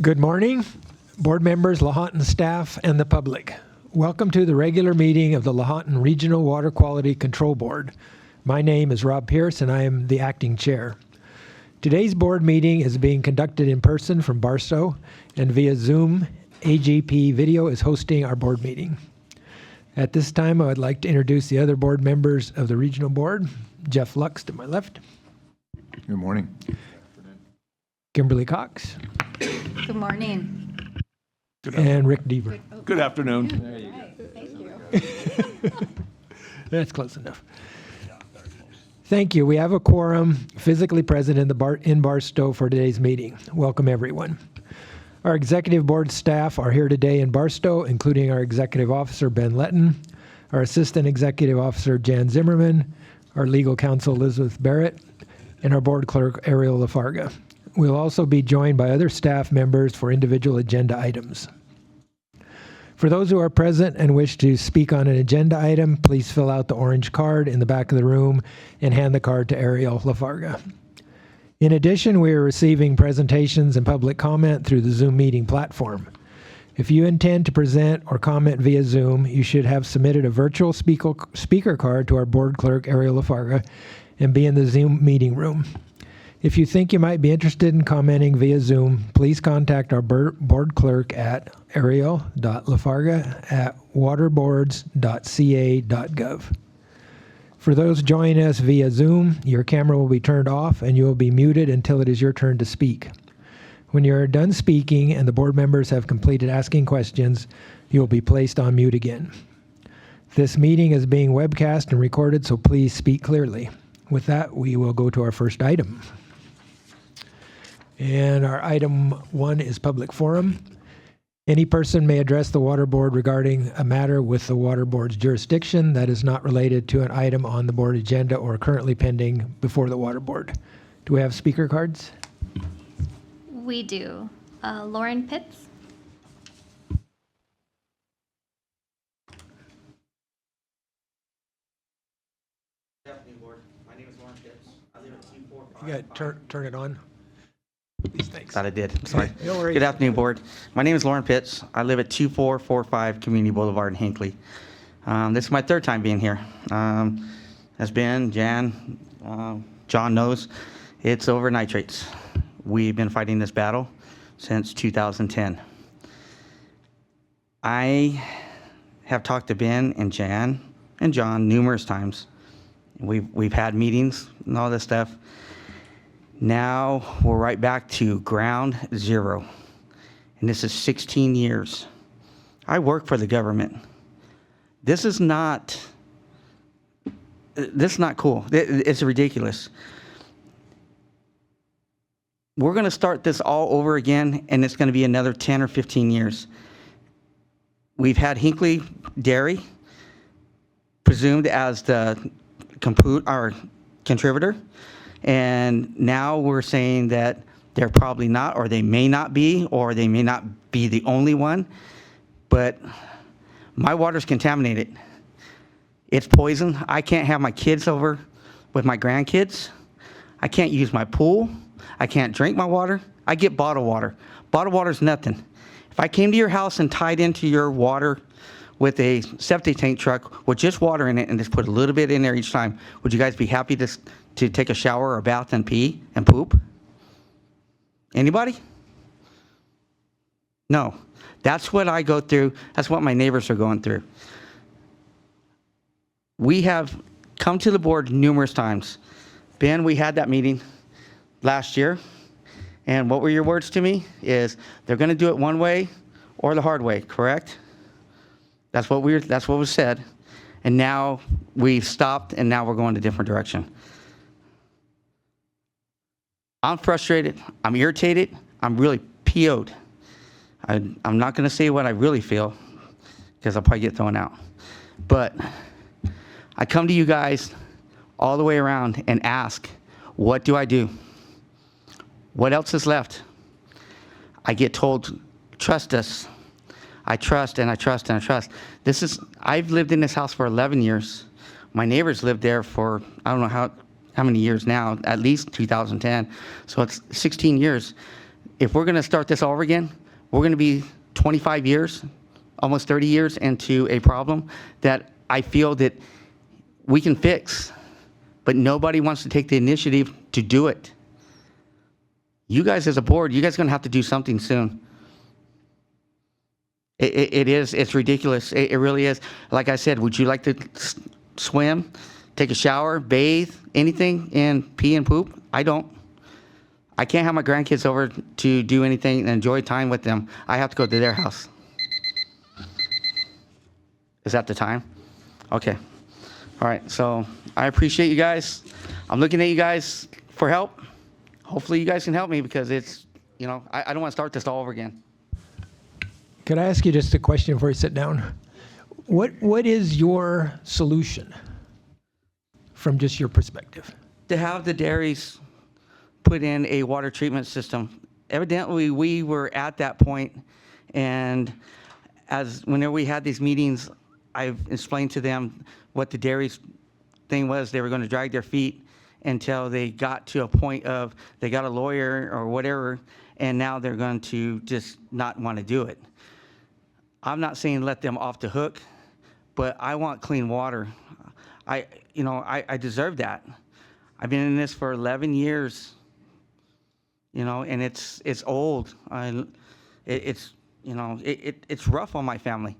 Good morning, board members, Lahontan staff, and the public. Welcome to the regular meeting of the Lahontan Regional Water Quality Control Board. My name is Rob Pierce, and I am the acting chair. Today's board meeting is being conducted in person from Barstow, and via Zoom, AGP Video is hosting our board meeting. At this time, I would like to introduce the other board members of the regional board. Jeff Lux to my left. Good morning. Kimberly Cox. Good morning. And Rick Deaver. Good afternoon. There you go. Thank you. That's close enough. Thank you. We have a quorum physically present in Barstow for today's meeting. Welcome, everyone. Our executive board staff are here today in Barstow, including our executive officer, Ben Letton, our assistant executive officer, Jan Zimmerman, our legal counsel, Elizabeth Barrett, and our board clerk, Ariel Lafarga. We'll also be joined by other staff members for individual agenda items. For those who are present and wish to speak on an agenda item, please fill out the orange card in the back of the room and hand the card to Ariel Lafarga. In addition, we are receiving presentations and public comment through the Zoom meeting platform. If you intend to present or comment via Zoom, you should have submitted a virtual speaker card to our board clerk, Ariel Lafarga, and be in the Zoom meeting room. If you think you might be interested in commenting via Zoom, please contact our board clerk at ariel.lafarga@waterboards.ca.gov. For those joining us via Zoom, your camera will be turned off and you will be muted until it is your turn to speak. When you are done speaking and the board members have completed asking questions, you will be placed on mute again. This meeting is being webcast and recorded, so please speak clearly. With that, we will go to our first item. And our item 1 is public forum. Any person may address the water board regarding a matter with the water board's jurisdiction that is not related to an item on the board agenda or currently pending before the water board. Do we have speaker cards? We do. Lauren Pitts. Good afternoon, board. My name is Lauren Pitts. I live at 245. You got to turn it on. Please, thanks. Thought I did. I'm sorry. No worries. Good afternoon, board. My name is Lauren Pitts. I live at 2445 Community Boulevard in Hinckley. This is my third time being here. As Ben, Jan, John knows, it's over nitrates. We've been fighting this battle since 2010. I have talked to Ben and Jan and John numerous times. We've had meetings and all this stuff. Now we're right back to ground zero. And this is 16 years. I work for the government. This is not cool. It's ridiculous. We're going to start this all over again, and it's going to be another 10 or 15 years. We've had Hinckley Dairy presumed as the contributor, and now we're saying that they're probably not, or they may not be, or they may not be the only one, but my water's contaminated. It's poison. I can't have my kids over with my grandkids. I can't use my pool. I can't drink my water. I get bottled water. Bottled water's nothing. If I came to your house and tied into your water with a septic tank truck with just water in it and just put a little bit in there each time, would you guys be happy to take a shower or a bath and pee and poop? Anybody? No. That's what I go through. That's what my neighbors are going through. We have come to the board numerous times. Ben, we had that meeting last year, and what were your words to me? Is they're going to do it one way or the hard way, correct? That's what was said. And now we've stopped, and now we're going a different direction. I'm frustrated. I'm irritated. I'm really PO'd. I'm not going to say what I really feel because I'll probably get thrown out. But I come to you guys all the way around and ask, what do I do? What else is left? I get told, trust us. I trust and I trust and I trust. I've lived in this house for 11 years. My neighbors lived there for, I don't know how many years now, at least 2010. So it's 16 years. if we're going to start this all over again, we're going to be 25 years, almost 30 years into a problem that I feel that we can fix, but nobody wants to take the initiative to do it. You guys as a board, you guys are going to have to do something soon. It's ridiculous. It really is. Like I said, would you like to swim, take a shower, bathe, anything, and pee and poop? I don't. I can't have my grandkids over to do anything and enjoy time with them. I have to go to their house. Is that the time? Okay. All right. So I appreciate you guys. I'm looking at you guys for help. Hopefully you guys can help me because it's, you know, I don't want to start this all over again. Could I ask you just a question before you sit down? What is your solution from just your perspective? To have the dairies put in a water treatment system. Evidently, we were at that point, and whenever we had these meetings, I've explained to them what the dairies thing was. They were going to drag their feet until they got to a point of they got a lawyer or whatever, and now they're going to just not want to do it. I'm not saying let them off the hook, but I want clean water. I deserve that. I've been in this for 11 years, you know, and it's old. It's rough on my family.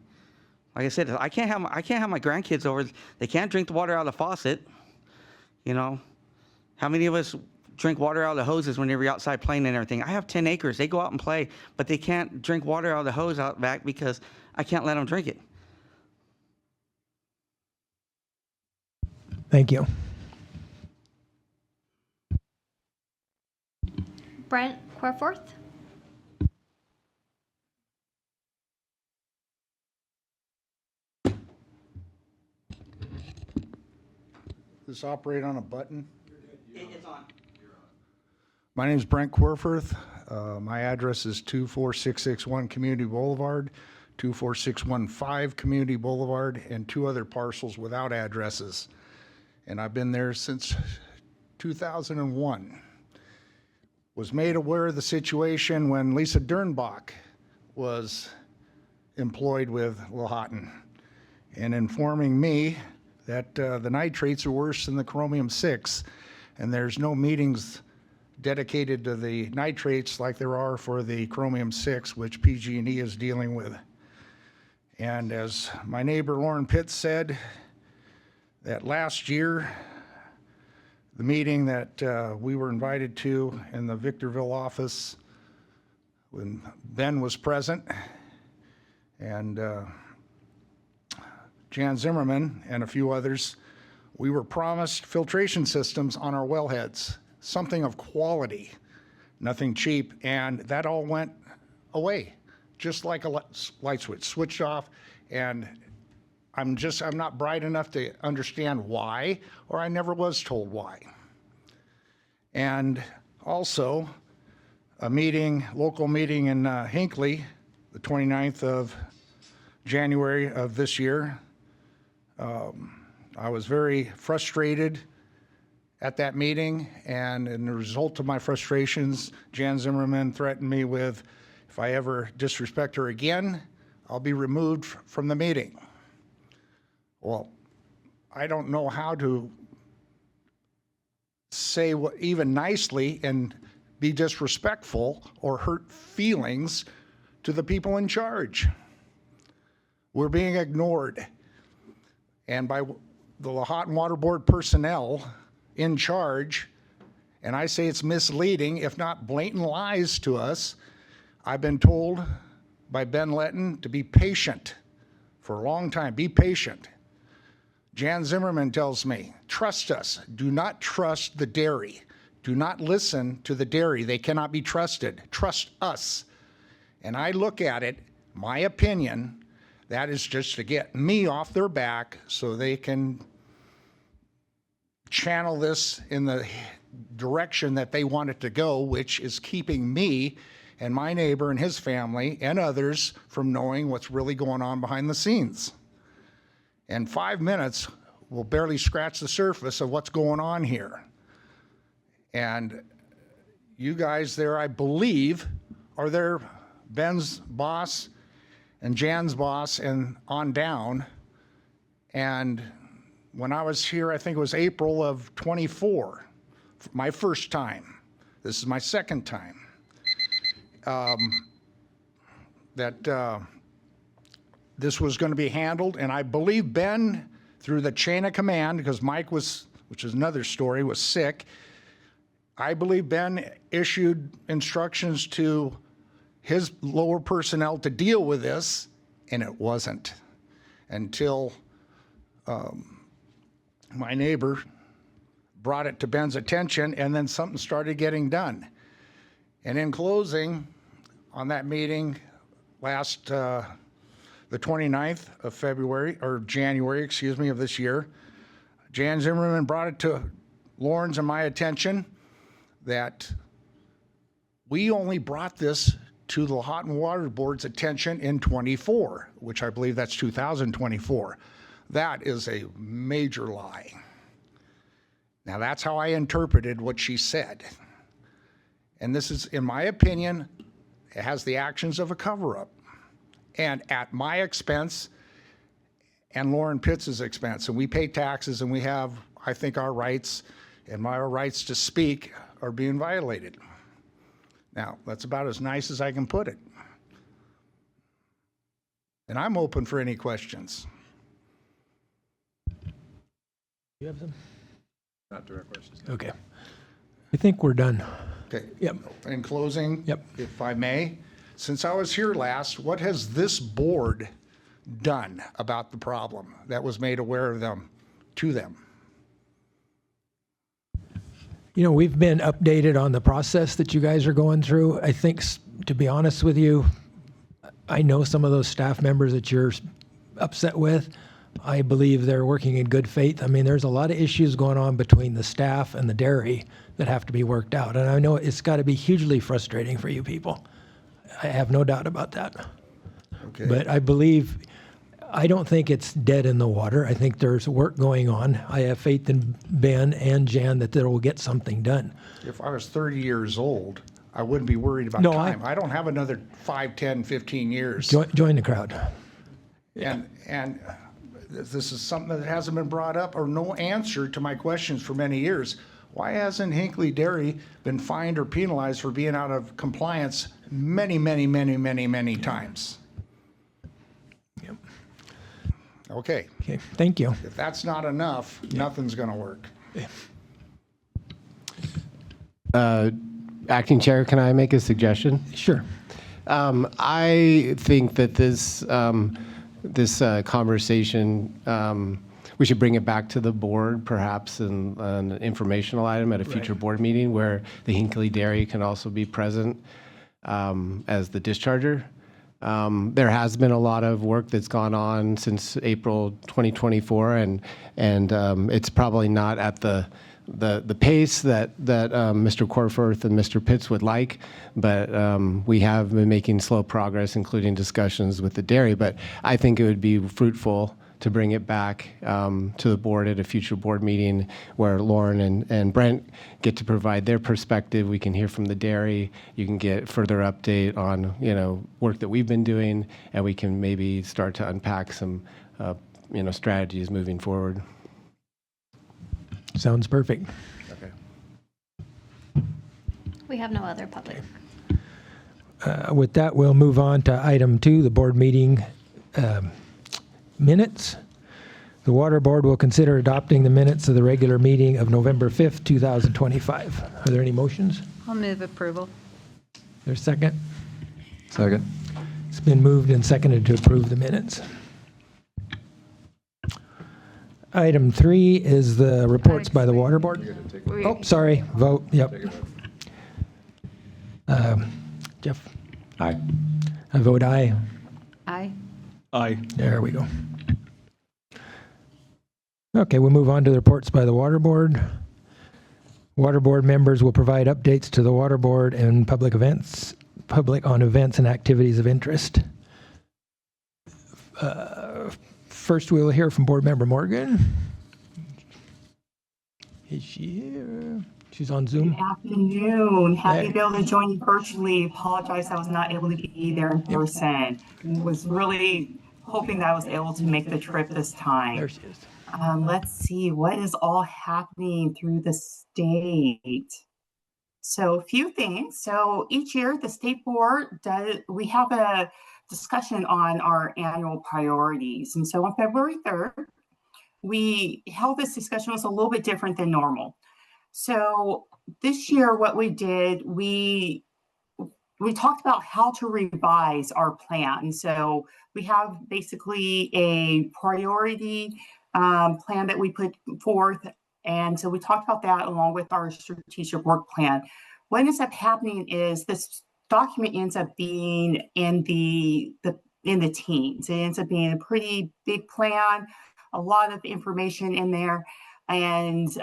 Like I said, I can't have my grandkids over. They can't drink the water out of the faucet. You know, how many of us drink water out of the hoses when you're outside playing and everything? I have 10 acres. They go out and play, but they can't drink water out of the hose out back because I can't let them drink it. Thank you. Brent Corforth. This operate on a button? It's on. My name is Brent Corforth. My address is 24661 Community Boulevard, 24615 Community Boulevard, and two other parcels without addresses. And I've been there since 2001. Was made aware of the situation when Lisa Dernbach was employed with Lahontan and informing me that the nitrates are worse than the chromium-6, and there's no meetings dedicated to the nitrates like there are for the chromium-6, which PG&E is dealing with. And as my neighbor Lauren Pitts said, that last year, the meeting that we were invited to in the Victorville office, when Ben was present, and Jan Zimmerman and a few others, we were promised filtration systems on our wellheads, something of quality, nothing cheap, and that all went away, just like a light switch, switched off, and I'm not bright enough to understand why, or I never was told why. And also, a local meeting in Hinckley, the 29th of January of this year. I was very frustrated at that meeting, and in the result of my frustrations, Jan Zimmerman threatened me with, if I ever disrespect her again, I'll be removed from the meeting. Well, I don't know how to say what even nicely and be disrespectful or hurt feelings to the people in charge. We're being ignored. And by the Lahontan Water Board personnel in charge, and I say it's misleading, if not blatant lies to us. I've been told by Ben Letton to be patient for a long time. Be patient. Jan Zimmerman tells me, trust us. Do not trust the dairy. Do not listen to the dairy. They cannot be trusted. Trust us. And I look at it, my opinion, that is just to get me off their back so they can channel this in the direction that they want it to go, which is keeping me and my neighbor and his family and others from knowing what's really going on behind the scenes. And 5 minutes will barely scratch the surface of what's going on here. And you guys there, I believe, are there Ben's boss and Jan's boss and on down. And when I was here, I think it was April of 24, my first time. This is my second time. This was going to be handled, and I believe Ben, through the chain of command, because Mike was, which is another story, was sick, I believe Ben issued instructions to his lower personnel to deal with this, and it wasn't until my neighbor brought it to Ben's attention, and then something started getting done. And in closing, on that meeting last, the 29th of February, or January, excuse me, of this year, Jan Zimmerman brought it to Lauren's and my attention that we only brought this to the Lahontan Water Board's attention in 24, which I believe that's 2024. That is a major lie. Now that's how I interpreted what she said. And this is, in my opinion, it has the actions of a cover-up. And at my expense and Lauren Pitts' expense. And we pay taxes and we have, I think, our rights, and my rights to speak are being violated. Now, that's about as nice as I can put it. And I'm open for any questions. You have some? Not direct questions. Okay. I think we're done. Okay. Yep. In closing, Yep. if I may, since I was here last, what has this board done about the problem that was made aware of them to them? You know, we've been updated on the process that you guys are going through. I think, to be honest with you, I know some of those staff members that you're upset with. I believe they're working in good faith. I mean, there's a lot of issues going on between the staff and the dairy that have to be worked out. And I know it's got to be hugely frustrating for you people. I have no doubt about that. Okay. But I don't think it's dead in the water. I think there's work going on. I have faith in Ben and Jan that they will get something done. If I was 30 years old, I wouldn't be worried about No, time. I don't have another 5, 10, 15 years. Join the crowd. And this is something that hasn't been brought up or no answer to my questions for many years. Why hasn't Hinckley Dairy been fined or penalized for being out of compliance many, many, many, many, many times? Yep. Okay. Okay, thank you. If that's not enough, nothing's going to work. Acting Chair, can I make a suggestion? Sure. I think that this conversation, we should bring it back to the board, perhaps in an informational item at a future board meeting where the Hinckley Dairy can also be present as the discharger. There has been a lot of work that's gone on since April 2024, and it's probably not at the pace that Mr. Corforth and Mr. Pitts would like, but we have been making slow progress, including discussions with the dairy. But I think it would be fruitful to bring it back to the board at a future board meeting where Lauren and Brent get to provide their perspective. We can hear from the dairy. You can get further update on work that we've been doing, and we can maybe start to unpack some strategies moving forward. Sounds perfect. Okay. We have no other public. With that, we'll move on to item 2, the board meeting minutes. The Water Board will consider adopting the minutes of the regular meeting of November 5th, 2025. Are there any motions? I'll move approval. There's a second? Second. It's been moved and seconded to approve the minutes. Item 3 is the reports by the Water Board. Oh, sorry, vote, yep. Jeff? Aye. I vote aye. Aye. Aye. There we go. Okay, we'll move on to the reports by the Water Board. Water Board members will provide updates to the Water Board and public on events and activities of interest. First, we will hear from Board Member Morgan. Is she here? She's on Good Zoom. afternoon. Happy Hey. to be able to join you virtually. Apologize I was not able to be there in person. Was really hoping that I was able to make the trip this There time. she is. Let's see what is all happening through the state. So a few things. So each year the state board we have a discussion on our annual priorities. And so on February 3rd, we held this discussion. It was a little bit different than normal. So this year, what we did, we talked about how to revise our plan. So we have basically a priority plan that we put forth. And so we talked about that along with our strategic work plan. What ends up happening is this document ends up being in the teens. It ends up being a pretty big plan, a lot of information in there. And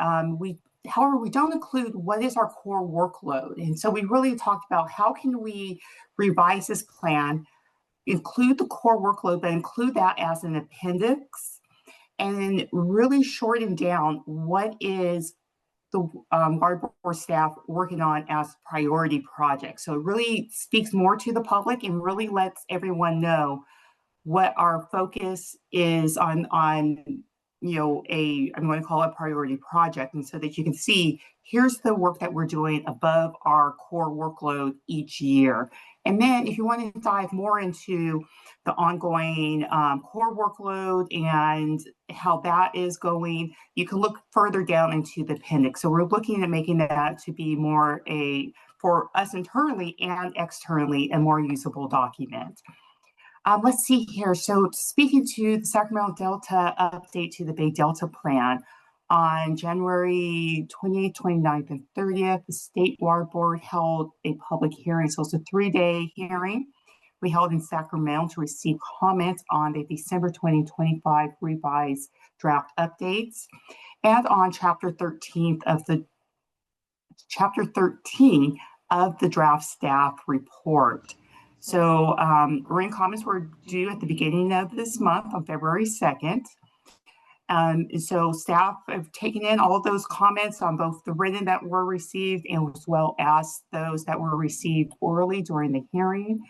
however, we don't include what is our core workload. And so we really talked about how can we revise this plan, include the core workload, but include that as an appendix, and then really shorten down what is the water board staff working on as priority projects. So it really speaks more to the public and really lets everyone know what our focus is on I'm going to call it a priority project, and so that you can see here's the work that we're doing above our core workload each year. And then if you want to dive more into the ongoing core workload and how that is going, you can look further down into the appendix. So we're looking at making that to be more for us internally and externally, a more usable document. Let's see here. So speaking to the Sacramento Delta update to the Bay Delta plan, on January 28th, 29th, and 30th, the State Water Board held a public hearing. So it's a 3-day hearing we held in Sacramento to receive comments on the December 2025 revised draft updates and on Chapter 13 of the draft staff report. So written comments were due at the beginning of this month on February 2nd. So staff have taken in all of those comments on both the written that were received and as well as those that were received orally during the hearing.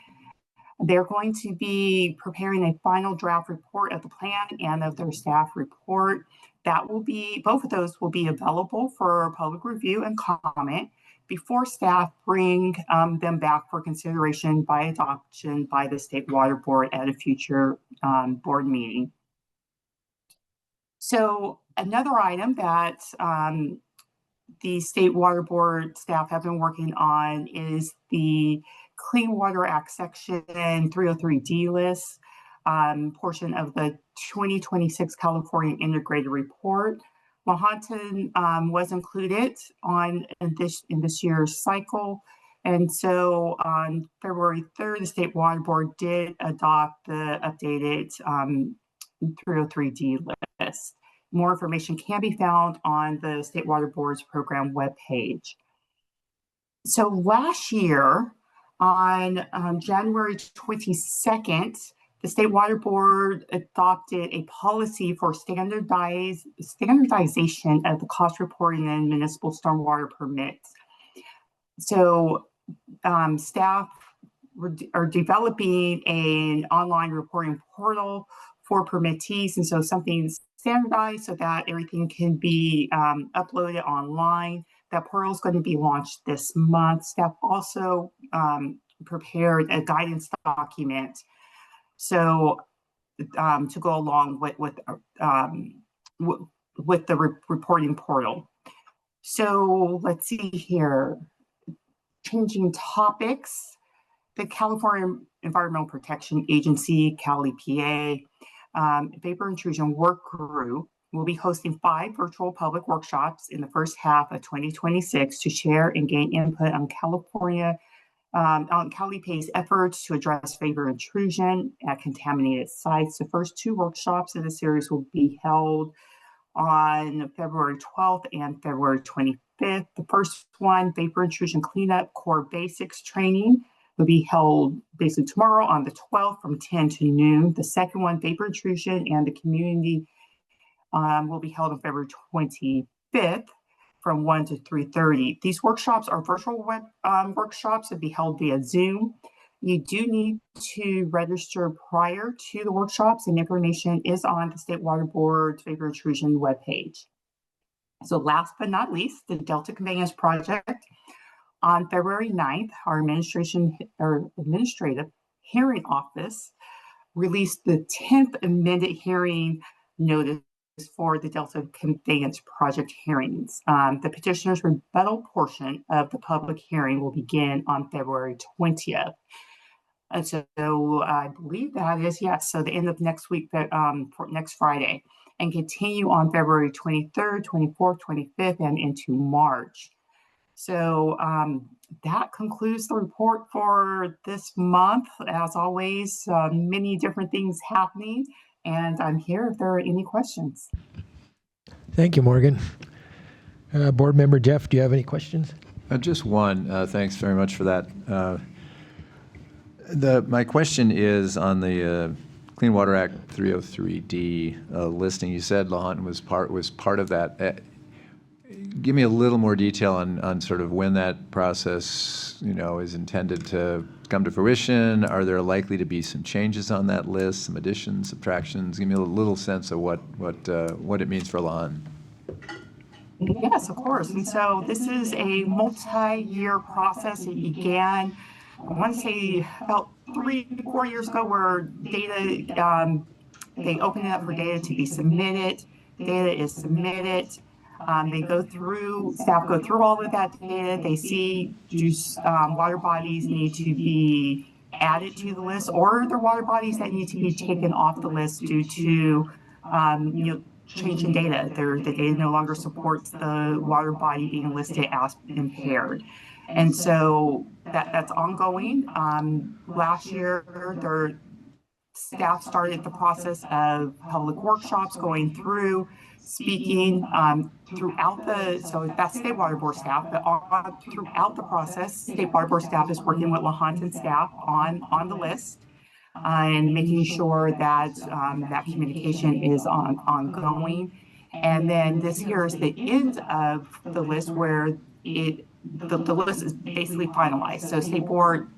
They're going to be preparing a final draft report of the plan and of their staff report. Both of those will be available for public review and comment before staff bring them back for consideration by adoption by the State Water Board at a future board meeting. So another item that the State Water Board staff have been working on is the Clean Water Act Section 303D list portion of the 2026 California Integrated Report. Lahontan was included in this year's cycle. And so on February 3rd, the State Water Board did adopt the updated 303D list. More information can be found on the State Water Board's program webpage. So last year, on January 22nd, the State Water Board adopted a policy for standardization of the cost reporting and municipal stormwater permits. So staff are developing an online reporting portal for permittees, and so something's standardized so that everything can be uploaded online. That portal is going to be launched this month. Staff also prepared a guidance document so to go along with the reporting portal. So let's see here. Changing topics, the California Environmental Protection Agency, Cal EPA, Vapor Intrusion Work Group will be hosting 5 virtual public workshops in the first half of 2026 to share and gain input on Cal EPA's efforts to address vapor intrusion at contaminated sites. The first 2 workshops in the series will be held on February 12th and February 25th. The first one, Vapor Intrusion Cleanup Core Basics Training, will be held basically tomorrow on the 12th from 10 to noon. The second one, Vapor Intrusion and the Community, will be held on February 25th from 1 to 3:30. These workshops are virtual workshops that be held via Zoom. You do need to register prior to the workshops, and information is on the State Water Board's Vapor Intrusion webpage. So last but not least, the Delta Conveyance Project. On February 9th, our administrative hearing office released the 10th amended hearing notice for the Delta Conveyance Project hearings. The petitioner's rebuttal portion of the public hearing will begin on February 20th. And so I believe that is, yes, so the end of next week, for next Friday, and continue on February 23rd, 24th, 25th, and into March. So that concludes the report for this month. As always, many different things happening, and I'm here if there are any questions. Thank you, Morgan. Board Member Jeff, do you have any questions? Just one. Thanks very much for that. My question is on the Clean Water Act 303D listing. You said Lahontan was part of that. Give me a little more detail on sort of when that process, is intended to come to fruition. Are there likely to be some changes on that list, some additions, subtractions? Give me a little sense of what it means for Lahontan. Yes, of course. And so this is a multi-year process. It began, I want to say, about 3-4 years ago, where data, they opened it up for data to be submitted. Data is submitted. Staff go through all of that data. They see, do water bodies need to be added to the list, or are there water bodies that need to be taken off the list due to, change in data? The data no longer supports the water body being listed as impaired. And so that's ongoing. Last year, their staff started the process of public workshops, going through, speaking throughout so that's State Water Board staff, but throughout the process, State Water Board staff is working with Lahontan staff on the list and making sure that that communication is ongoing. And then this here is the end of the list where the list is basically finalized. So State Board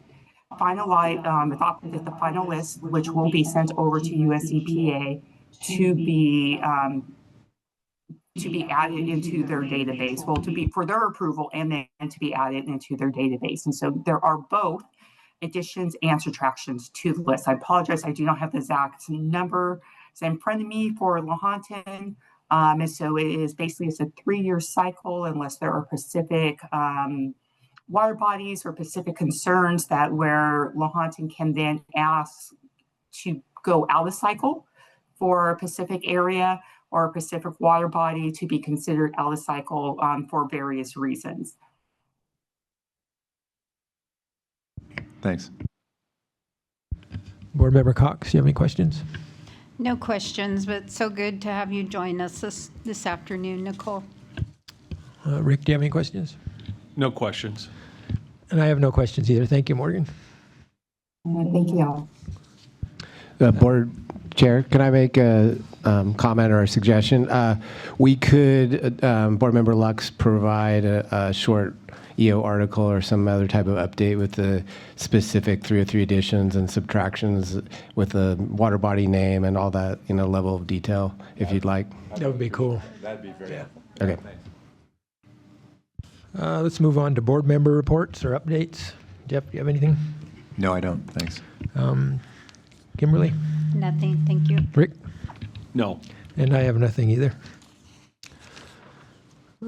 adopted the final list, which will be sent over to US EPA to be added into their database, to be for their approval and then to be added into their database. And so there are both additions and subtractions to the list. I apologize, I do not have the exact number in front of me for Lahontan. And so it's a 3-year cycle unless there are specific water bodies or specific concerns where Lahontan can then ask to go out of cycle for a specific area or a specific water body to be considered out of cycle for various reasons. Thanks. Board Member Cox, you have any questions? No questions, but so good to have you join us this afternoon, Nicole. Rick, do you have any questions? No questions. And I have no questions either. Thank you, Morgan. Thank you all. Board Chair, can I make a comment or a suggestion? We could, Board Member Lux, provide a short EO article or some other type of update with the specific 303 additions and subtractions with the water body name and all that, level of detail, if you'd like. That would be cool. That'd be very helpful. Okay. Let's move on to board member reports or updates. Jeff, do you have anything? No, I don't. Thanks. Kimberly? Nothing, thank you. Rick? No. And I have nothing either.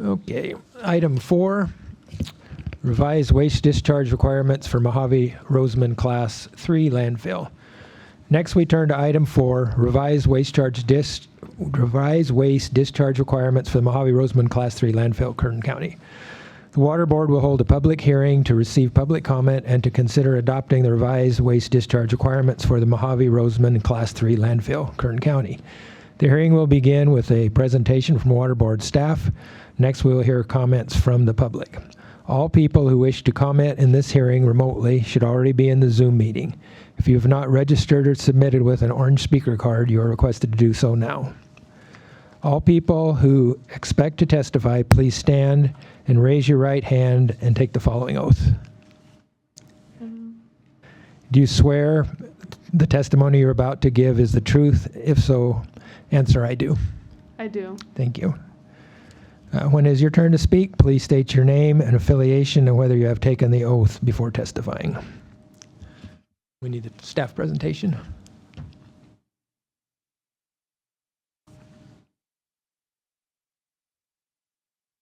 Okay, item 4, revised waste discharge requirements for Mojave Roseman Class 3 landfill. Next, we turn to item 4, revised waste discharge requirements for the Mojave Roseman Class 3 landfill, Kern County. The Water Board will hold a public hearing to receive public comment and to consider adopting the revised waste discharge requirements for the Mojave Roseman Class 3 landfill, Kern County. The hearing will begin with a presentation from Water Board staff. Next, we will hear comments from the public. All people who wish to comment in this hearing remotely should already be in the Zoom meeting. If you have not registered or submitted with an orange speaker card, you are requested to do so now. All people who expect to testify, please stand and raise your right hand and take the following oath. Do you swear the testimony you're about to give is the truth? If so, answer I do. I do. Thank you. When it is your turn to speak, please state your name and affiliation and whether you have taken the oath before testifying. We need a staff presentation.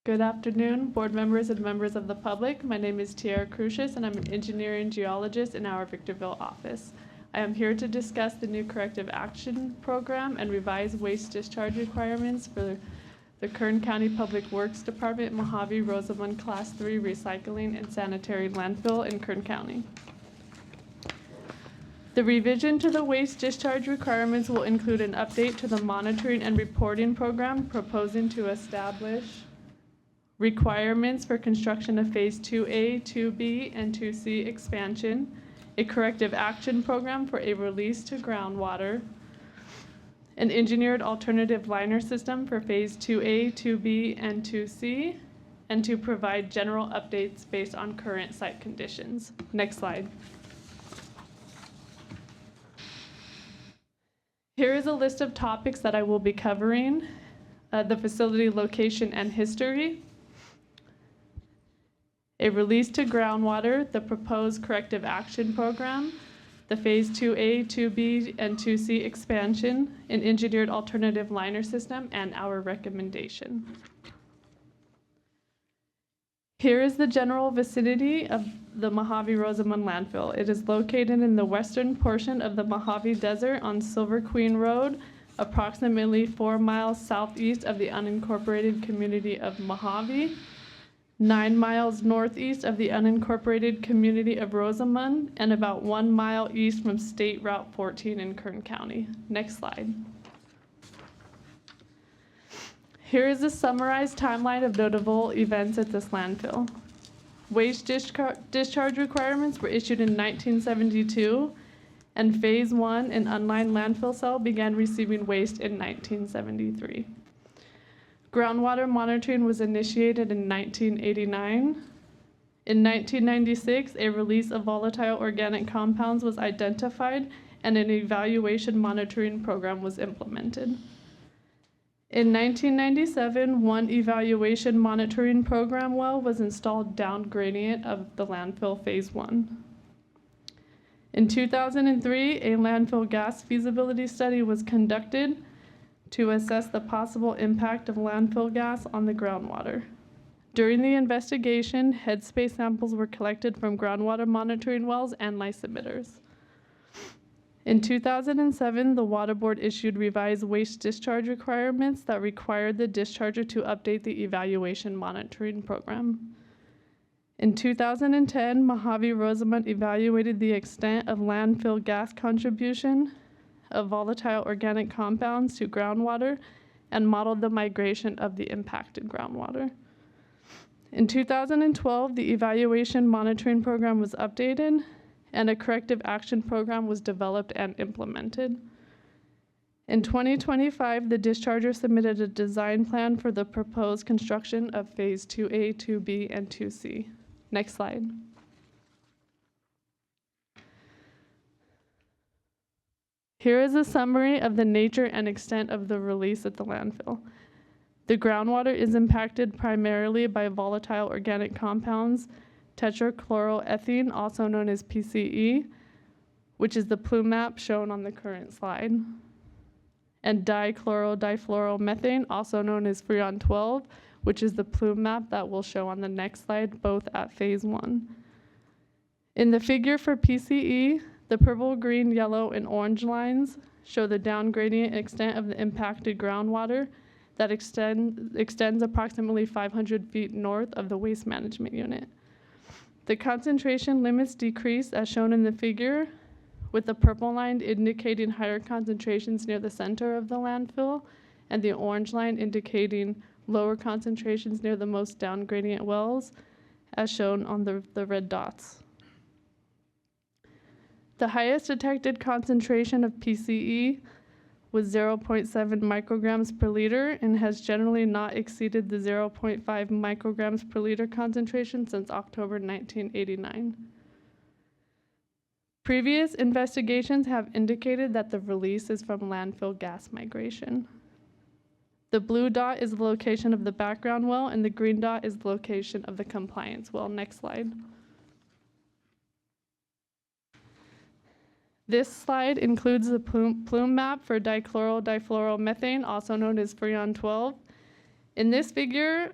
Good afternoon, board members and members of the public. My name is Tiara Crucius, and I'm an engineering geologist in our Victorville office. I am here to discuss the new corrective action program and revised waste discharge requirements for the Kern County Public Works Department Mojave-Rosamond Class 3 Recycling and Sanitary Landfill in Kern County. The revision to the waste discharge requirements will include an update to the monitoring and reporting program, proposing to establish requirements for construction of Phase 2A, 2B, and 2C expansion, a corrective action program for a release to groundwater, an engineered alternative liner system for Phase 2A, 2B, and 2C, and to provide general updates based on current site conditions. Next slide. Here is a list of topics that I will be covering: the facility location and history, a release to groundwater, the proposed corrective action program, the Phase 2A, 2B, and 2C expansion, an engineered alternative liner system, and our recommendation. Here is the general vicinity of the Mojave-Rosamond landfill. It is located in the western portion of the Mojave Desert on Silver Queen Road, approximately 4 miles southeast of the unincorporated community of Mojave, 9 miles northeast of the unincorporated community of Rosamond, and about 1 mile east from State Route 14 in Kern County. Next slide. Here is a summarized timeline of notable events at this landfill. Waste discharge requirements were issued in 1972, and Phase 1, an unlined landfill cell, began receiving waste in 1973. Groundwater monitoring was initiated in 1989. In 1996, a release of volatile organic compounds was identified and an evaluation monitoring program was implemented. In 1997, one evaluation monitoring program well was installed down gradient of the landfill Phase 1. In 2003, a landfill gas feasibility study was conducted to assess the possible impact of landfill gas on the groundwater. During the investigation, headspace samples were collected from groundwater monitoring wells and lysimeters. In 2007, the Water Board issued revised waste discharge requirements that required the discharger to update the evaluation monitoring program. In 2010, Mojave-Rosamond evaluated the extent of landfill gas contribution of volatile organic compounds to groundwater and modeled the migration of the impacted groundwater. In 2012, the evaluation monitoring program was updated and a corrective action program was developed and implemented. In 2025, the discharger submitted a design plan for the proposed construction of Phase 2A, 2B, and 2C. Next slide. Here is a summary of the nature and extent of the release at the landfill. The groundwater is impacted primarily by volatile organic compounds, tetrachloroethene, also known as PCE, which is the plume map shown on the current slide, and dichloro-difluoromethane, also known as Freon 12, which is the plume map that we'll show on the next slide, both at Phase 1. In the figure for PCE, the purple, green, yellow, and orange lines show the down gradient extent of the impacted groundwater that extends approximately 500 feet north of the waste management unit. The concentration limits decrease as shown in the figure, with the purple line indicating higher concentrations near the center of the landfill, and the orange line indicating lower concentrations near the most down gradient wells, as shown on the red dots. The highest detected concentration of PCE with 0.7 micrograms per liter and has generally not exceeded the 0.5 micrograms per liter concentration since October 1989. Previous investigations have indicated that the release is from landfill gas migration. The blue dot is the location of the background well, and the green dot is the location of the compliance well. Next slide. This slide includes the plume map for dichloro-difluoromethane, also known as Freon 12. In this figure,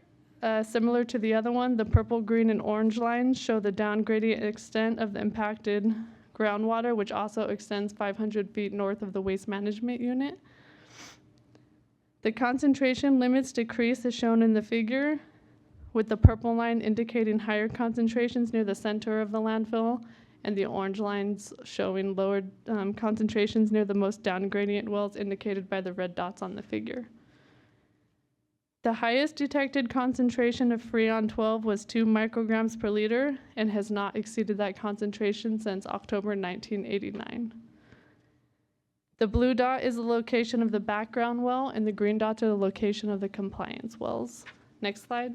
similar to the other one, the purple, green, and orange lines show the down gradient extent of the impacted groundwater, which also extends 500 feet north of the waste management unit. The concentration limits decrease as shown in the figure, with the purple line indicating higher concentrations near the center of the landfill, and the orange lines showing lower concentrations near the most down gradient wells indicated by the red dots on the figure. The highest detected concentration of Freon 12 was 2 micrograms per liter and has not exceeded that concentration since October 1989. The blue dot is the location of the background well, and the green dots are the location of the compliance wells. Next slide.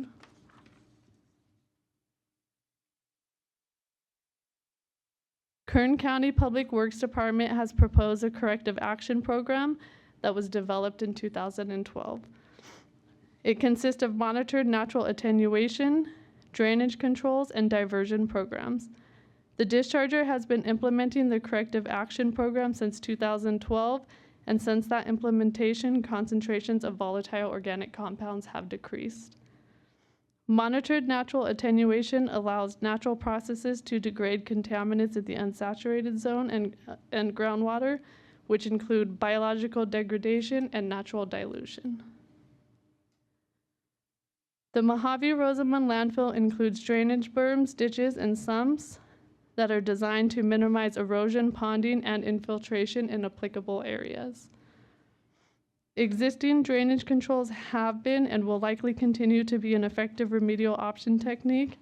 Kern County Public Works Department has proposed a corrective action program that was developed in 2012. It consists of monitored natural attenuation, drainage controls, and diversion programs. The discharger has been implementing the corrective action program since 2012, and since that implementation, concentrations of volatile organic compounds have decreased. Monitored natural attenuation allows natural processes to degrade contaminants in the unsaturated zone and groundwater, which include biological degradation and natural dilution. The Mojave-Rosamond landfill includes drainage berms, ditches, and sumps that are designed to minimize erosion, ponding, and infiltration in applicable areas. Existing drainage controls have been and will likely continue to be an effective remedial option technique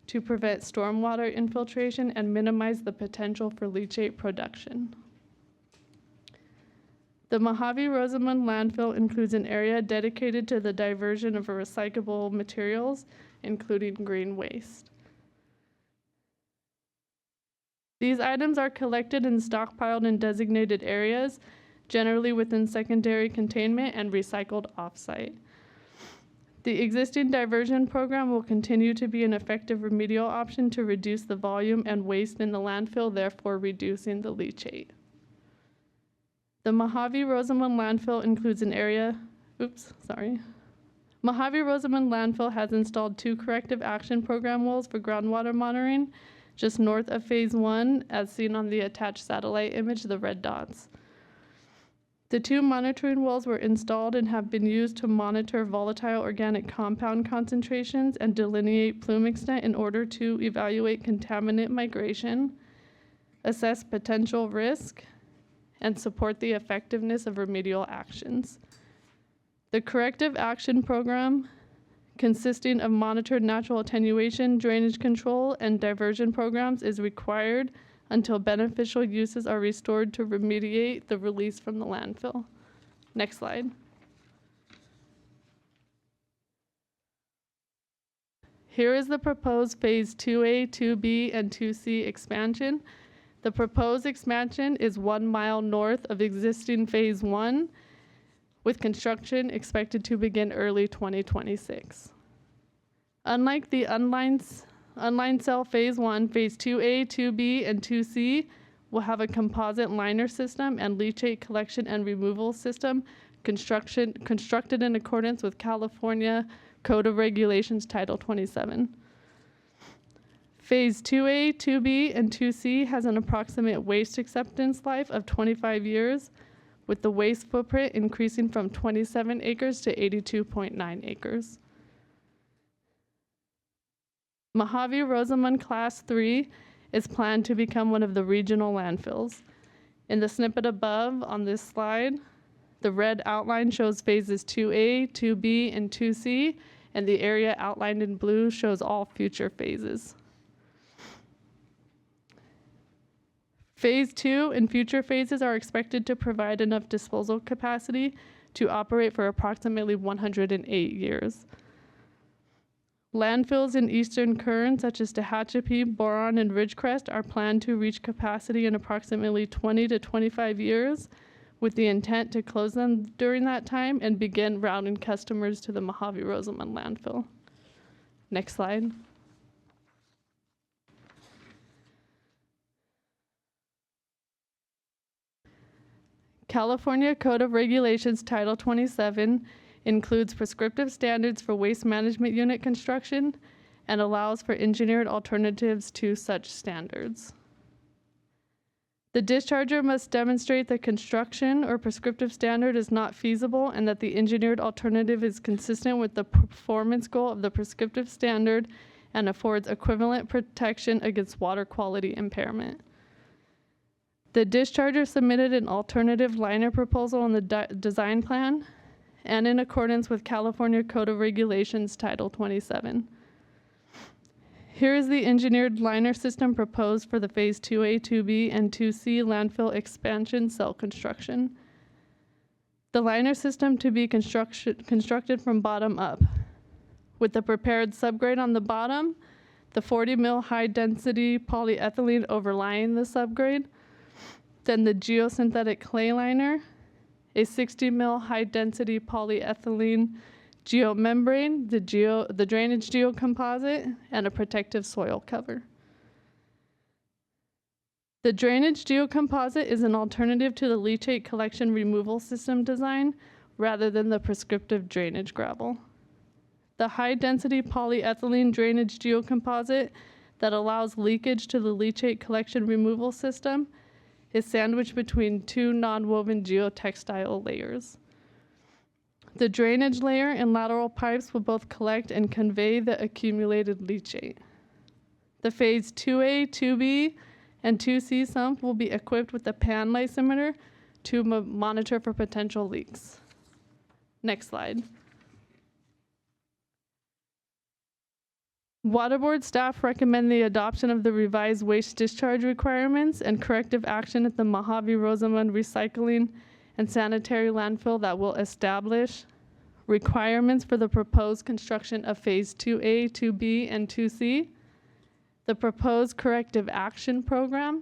to prevent stormwater infiltration and minimize the potential for leachate production. The Mojave-Rosamond landfill includes an area dedicated to the diversion of recyclable materials, including green waste. These items are collected and stockpiled in designated areas, generally within secondary containment, and recycled off-site. The existing diversion program will continue to be an effective remedial option to reduce the volume and waste in the landfill, therefore reducing the leachate. The Mojave-Rosamond landfill includes an area, Mojave-Rosamond landfill has installed 2 corrective action program wells for groundwater monitoring, just north of phase 1, as seen on the attached satellite image, the red dots. The 2 monitoring wells were installed and have been used to monitor volatile organic compound concentrations and delineate plume extent in order to evaluate contaminant migration, assess potential risk, and support the effectiveness of remedial actions. The corrective action program, consisting of monitored natural attenuation, drainage control, and diversion programs, is required until beneficial uses are restored to remediate the release from the landfill. Next slide. Here is the proposed phase 2A, 2B, and 2C expansion. The proposed expansion is 1 mile north of existing phase 1, with construction expected to begin early 2026. Unlike the unlined cell phase 1, phase 2A, 2B, and 2C will have a composite liner system and leachate collection and removal system constructed in accordance with California Code of Regulations Title 27. Phase 2A, 2B, and 2C has an approximate waste acceptance life of 25 years, with the waste footprint increasing from 27 acres to 82.9 acres. Mojave-Rosamond Class 3 is planned to become one of the regional landfills. In the snippet above on this slide, the red outline shows phases 2A, 2B, and 2C, and the area outlined in blue shows all future phases. Phase 2 and future phases are expected to provide enough disposal capacity to operate for approximately 108 years. Landfills in eastern Kern, such as Tehachapi, Boron, and Ridgecrest, are planned to reach capacity in approximately 20 to 25 years, with the intent to close them during that time and begin routing customers to the Mojave-Rosamond landfill. Next slide. California Code of Regulations Title 27 includes prescriptive standards for waste management unit construction and allows for engineered alternatives to such standards. The discharger must demonstrate the construction or prescriptive standard is not feasible and that the engineered alternative is consistent with the performance goal of the prescriptive standard and affords equivalent protection against water quality impairment. The discharger submitted an alternative liner proposal on the design plan and in accordance with California Code of Regulations Title 27. Here is the engineered liner system proposed for the Phase 2A, 2B, and 2C landfill expansion cell construction. The liner system to be constructed from bottom up, with the prepared subgrade on the bottom, the 40 mil high-density polyethylene overlying the subgrade, then the geosynthetic clay liner, a 60 mil high-density polyethylene geomembrane, the drainage geocomposite, and a protective soil cover. The drainage geocomposite is an alternative to the leachate collection removal system design rather than the prescriptive drainage gravel. The high-density polyethylene drainage geocomposite that allows leakage to the leachate collection removal system is sandwiched between two non-woven geotextile layers. The drainage layer and lateral pipes will both collect and convey the accumulated leachate. The Phase 2A, 2B, and 2C sump will be equipped with a pan lysimeter to monitor for potential leaks. Next slide. Water Board staff recommend the adoption of the revised waste discharge requirements and corrective action at the Mojave-Rosamond recycling and sanitary landfill that will establish requirements for the proposed construction of Phase 2A, 2B, and 2C, the proposed corrective action program,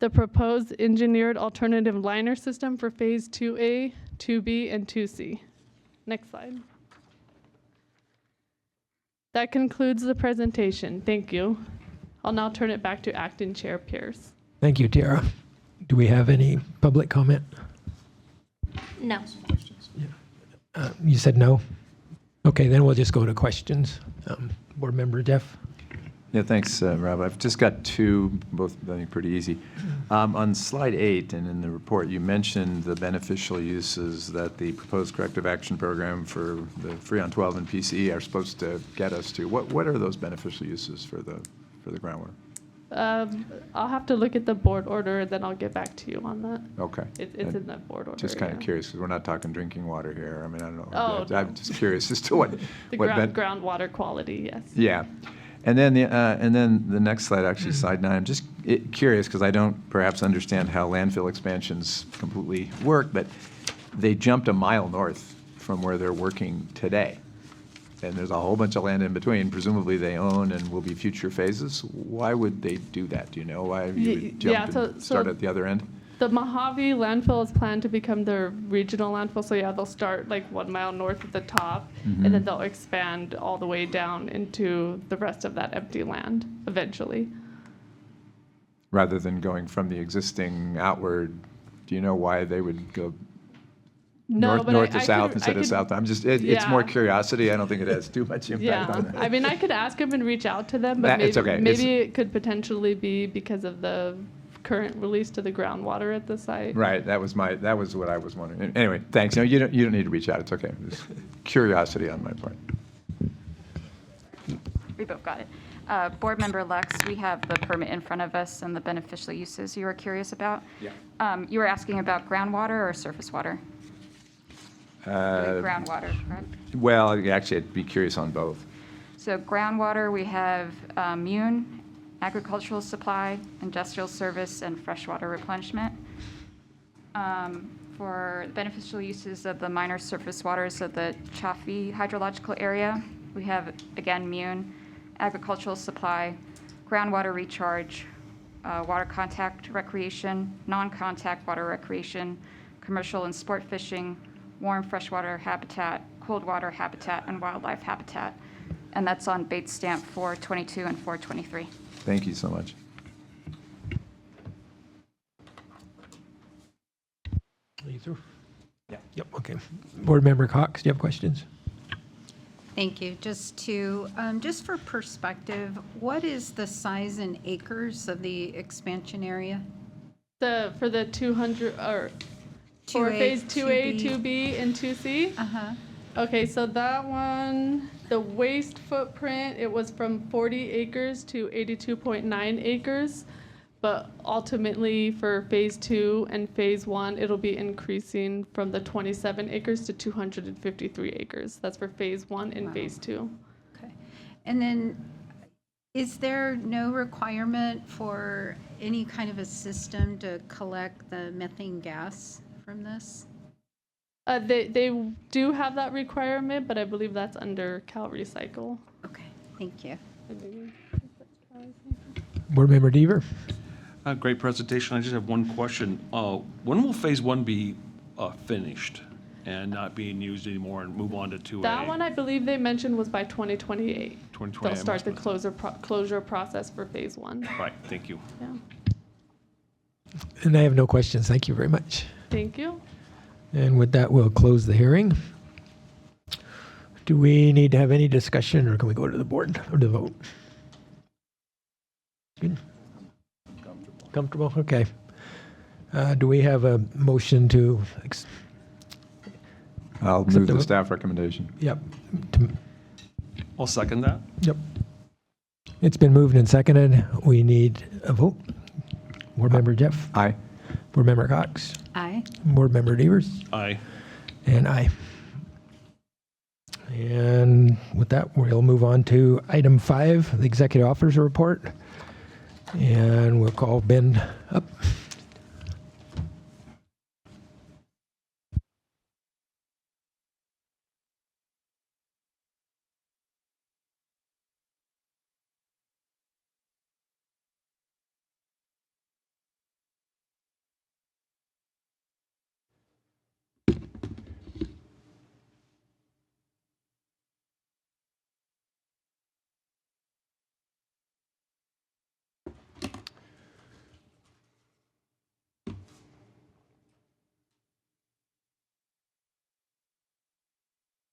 the proposed engineered alternative liner system for Phase 2A, 2B, and 2C. Next slide. That concludes the presentation. Thank you. I'll now turn it back to Acting Chair Pierce. Thank you, Tara. Do we have any public comment? No. You said no? Okay, then we'll just go to questions. Board Member Jeff? Yeah, thanks, Rob. I've just got two, both I think pretty easy. On slide 8 and in the report, you mentioned the beneficial uses that the proposed corrective action program for the Freon 12 and PCE are supposed to get us to. What are those beneficial uses for the groundwater? I'll have to look at the board order, and then I'll get back to you on that. Okay. It's in the board order. Just kind of yeah. curious, because we're not talking drinking water here. I mean, I don't know. Oh, no. I'm just curious as to what. The what groundwater quality, yes. Yeah. And then the next slide, actually, slide 9. I'm just curious, because I don't perhaps understand how landfill expansions completely work, but they jumped a mile north from where they're working today. And there's a whole bunch of land in between, presumably they own and will be future phases. Why would they do that? Do you know why you would jump and start at the other end? The Mojave landfill is planned to become their regional landfill. So yeah, they'll start like 1 mile north at the top, and then they'll expand all the way down into the rest of that empty land eventually. Rather than going from the existing outward, do you know why they would go No, north, but north to I south could- instead I of could- south? I'm just, it's more Yeah. curiosity. I don't think it has too much impact Yeah, on that. I mean, I could ask them and reach out to them, but That- maybe, it's okay. maybe it could potentially be because of the current release to the groundwater at the site. Right, that was what I was wondering. Anyway, thanks. No, you don't need to reach out. It's okay. It's curiosity on my part. We both got it. Board Member Lux, we have the permit in front of us and the beneficial uses you were curious about. Yeah. You were asking about groundwater or surface water? Groundwater, correct? Well, actually, I'd be curious on both. So groundwater, we have Mune, agricultural supply, industrial service, and freshwater replenishment. For beneficial uses of the minor surface waters of the Chaffee hydrological area, we have, again, Mune, agricultural supply, groundwater recharge, water contact recreation, non-contact water recreation, commercial and sport fishing, warm freshwater habitat, cold water habitat, and wildlife habitat. And that's on bait stamp 422 and 423. Thank you so much. Are you through? Yeah. Yep, okay. Board Member Cox, do you have questions? Thank you. Just for perspective, what is the size in acres of the expansion area? For the 200, or for 2A, phase 2A, 2B. 2B, and 2C? Uh-huh. Okay, so that one, the waste footprint, it was from 40 acres to 82.9 acres. But ultimately, for phase 2 and phase 1, it'll be increasing from the 27 acres to 253 acres. That's for phase 1 and phase 2. Okay. And then, is there no requirement for any kind of a system to collect the methane gas from this? They do have that requirement, but I believe that's under Cal Recycle. Okay, thank you. Board Member Deaver? Great presentation. I just have one question. When will phase 1 be finished and not being used anymore and move on to 2A? That one, I believe they mentioned, was by 2028. 2028. They'll start the closure process for phase 1. Right, thank you. Yeah. And I have no questions. Thank you very much. Thank you. And with that, we'll close the hearing. Do we need to have any discussion, or can we go to the board or the vote? Good. Comfortable? Okay. Do we have a motion to, I'll Accept move the the vote. staff recommendation. yep. to- I'll second that. Yep. It's been moved and seconded. We need a vote. Board Member Jeff? Aye. Board Member Cox? Aye. Board Member Devers? Aye. And aye. And with that, we'll move on to item 5, the Executive Officer's Report. And we'll call Ben up.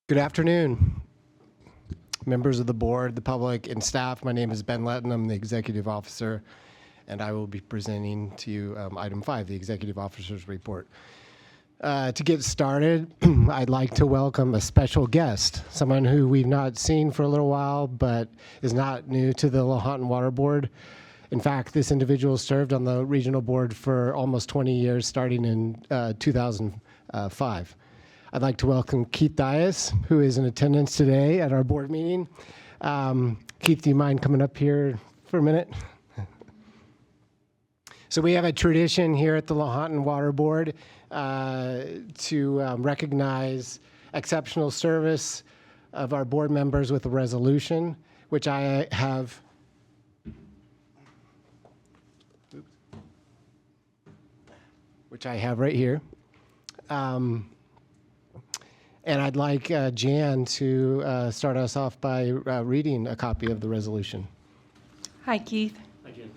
Good afternoon, members of the board, the public, and staff. My name is Ben Letton. I'm the executive officer, and I will be presenting to you item 5, the executive officer's report. To get started, I'd like to welcome a special guest, someone who we've not seen for a little while, but is not new to the Lahontan Water Board. In fact, this individual served on the regional board for almost 20 years, starting in 2005. I'd like to welcome Keith Dias, who is in attendance today at our board meeting. Keith, do you mind coming up here for a minute? So we have a tradition here at the Lahontan Water Board to recognize exceptional service of our board members with a resolution, which I have right here. And I'd like Jan to start us off by reading a copy of the resolution. Hi, Keith. Hi, Jen.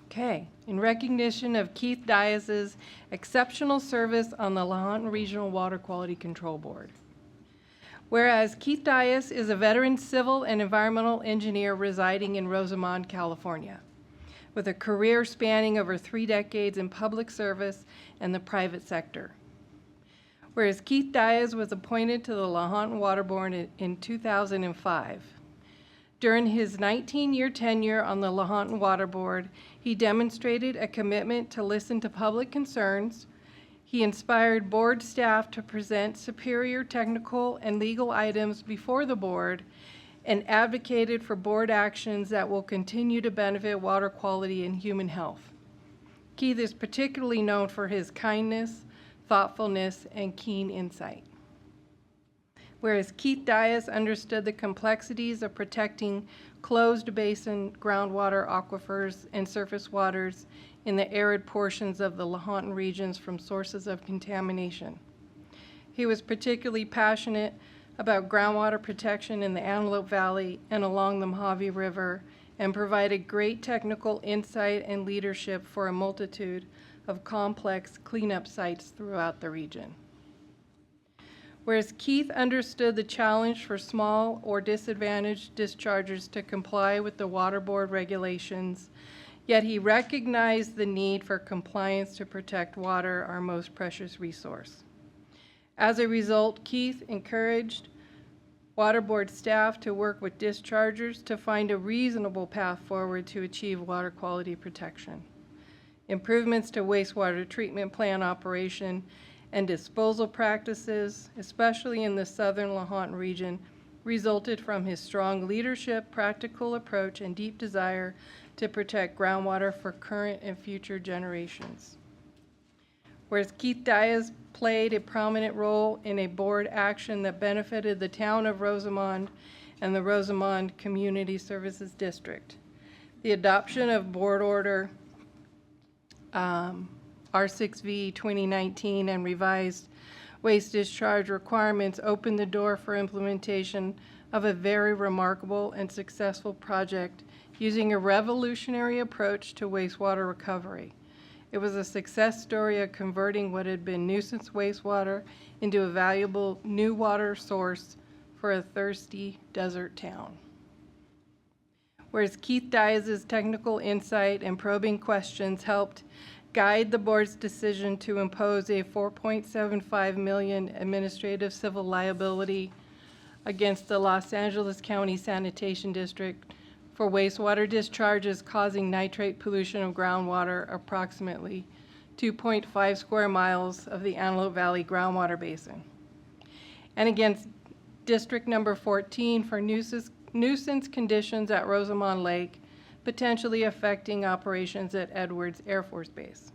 Okay. In recognition of Keith Dias's exceptional service on the Lahontan Regional Water Quality Control Board. Whereas Keith Dias is a veteran civil and environmental engineer residing in Rosamond, California, with a career spanning over 3 decades in public service and the private sector. Whereas Keith Dias was appointed to the Lahontan Water Board in 2005. During his 19-year tenure on the Lahontan Water Board, he demonstrated a commitment to listen to public concerns. He inspired board staff to present superior technical and legal items before the board and advocated for board actions that will continue to benefit water quality and human health. Keith is particularly known for his kindness, thoughtfulness, and keen insight. Whereas Keith Dias understood the complexities of protecting closed basin groundwater aquifers and surface waters in the arid portions of the Lahontan regions from sources of contamination. He was particularly passionate about groundwater protection in the Antelope Valley and along the Mojave River, and provided great technical insight and leadership for a multitude of complex cleanup sites throughout the region. Whereas Keith understood the challenge for small or disadvantaged dischargers to comply with the Water Board regulations, yet he recognized the need for compliance to protect water, our most precious resource. As a result, Keith encouraged Water Board staff to work with dischargers to find a reasonable path forward to achieve water quality protection. Improvements to wastewater treatment plant operation and disposal practices, especially in the southern Lahontan region, resulted from his strong leadership, practical approach, and deep desire to protect groundwater for current and future generations. Whereas Keith Dias played a prominent role in a board action that benefited the town of Rosamond and the Rosamond Community Services District. The adoption of Board Order R6V 2019 and revised waste discharge requirements opened the door for implementation of a very remarkable and successful project using a revolutionary approach to wastewater recovery. It was a success story of converting what had been nuisance wastewater into a valuable new water source for a thirsty desert town. Whereas Keith Dias' technical insight and probing questions helped guide the board's decision to impose a $4.75 million administrative civil liability against the Los Angeles County Sanitation District for wastewater discharges causing nitrate pollution of groundwater approximately 2.5 square miles of the Antelope Valley groundwater basin, and against District Number 14 for nuisance conditions at Rosamond Lake, potentially affecting operations at Edwards Air Force Base.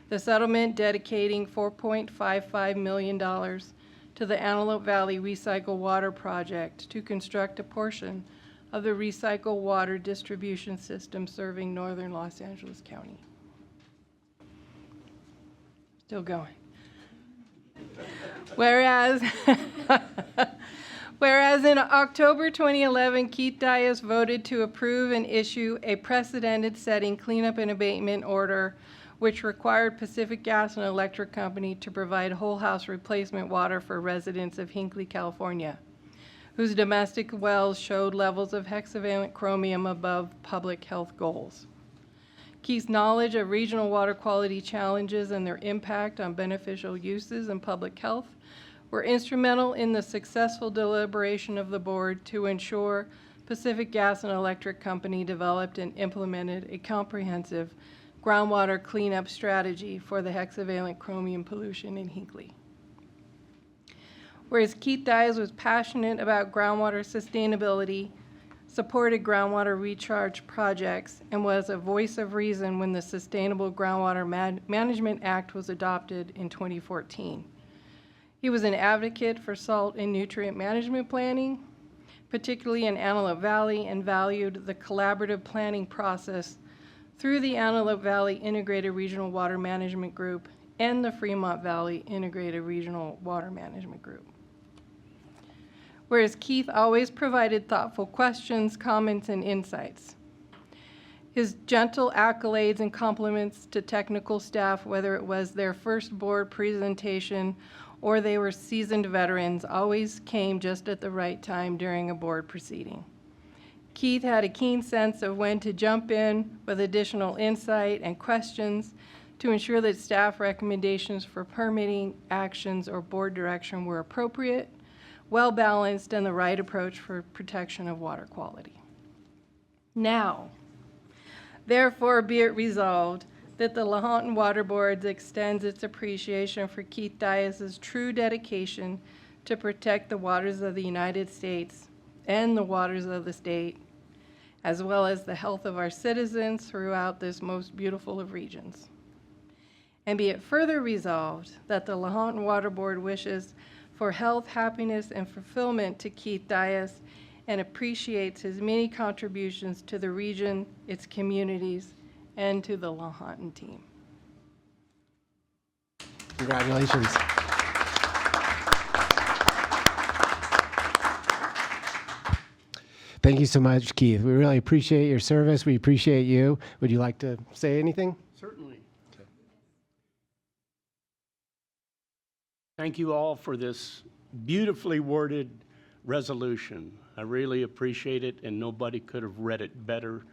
The settlement dedicating $4.55 million to the Antelope Valley Recycle Water Project to construct a portion of the recycled water distribution system serving northern Los Angeles County. Still going. Whereas in October 2011, Keith Dias voted to approve and issue a precedent-setting cleanup and abatement order which required Pacific Gas and Electric Company to provide whole house replacement water for residents of Hinckley, California, whose domestic wells showed levels of hexavalent chromium above public health goals. Keith's knowledge of regional water quality challenges and their impact on beneficial uses and public health were instrumental in the successful deliberation of the board to ensure Pacific Gas and Electric Company developed and implemented a comprehensive groundwater cleanup strategy for the hexavalent chromium pollution in Hinckley. Whereas Keith Dias was passionate about groundwater sustainability, supported groundwater recharge projects, and was a voice of reason when the Sustainable Groundwater Management Act was adopted in 2014. He was an advocate for salt and nutrient management planning, particularly in Antelope Valley, and valued the collaborative planning process through the Antelope Valley Integrated Regional Water Management Group and the Fremont Valley Integrated Regional Water Management Group. Whereas Keith always provided thoughtful questions, comments, and insights. His gentle accolades and compliments to technical staff, whether it was their first board presentation or they were seasoned veterans, always came just at the right time during a board proceeding. Keith had a keen sense of when to jump in with additional insight and questions to ensure that staff recommendations for permitting actions or board direction were appropriate, well-balanced, and the right approach for protection of water quality. Now, therefore be it resolved that the Lahontan Water Board extends its appreciation for Keith Dias' true dedication to protect the waters of the United States and the waters of the state, as well as the health of our citizens throughout this most beautiful of regions. And be it further resolved that the Lahontan Water Board wishes for health, happiness, and fulfillment to Keith Dias and appreciates his many contributions to the region, its communities, and to the Lahontan team. Congratulations. Thank you so much, Keith. We really appreciate your service. We appreciate you. Would you like to say anything? Certainly. Thank you all for this beautifully worded resolution. I really appreciate it, and nobody could have read it better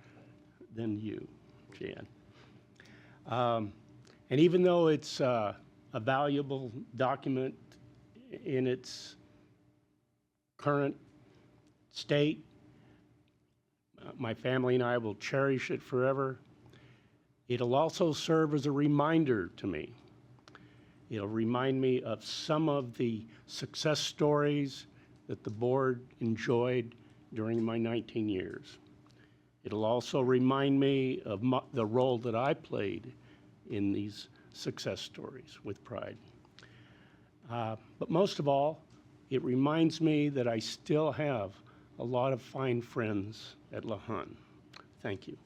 than you, Jan. And even though it's a valuable document in its current state, my family and I will cherish it forever. It'll also serve as a reminder to me. It'll remind me of some of the success stories that the board enjoyed during my 19 years. It'll also remind me of the role that I played in these success stories with pride. But most of all, it reminds me that I still have a lot of fine friends at Lahontan. Thank you.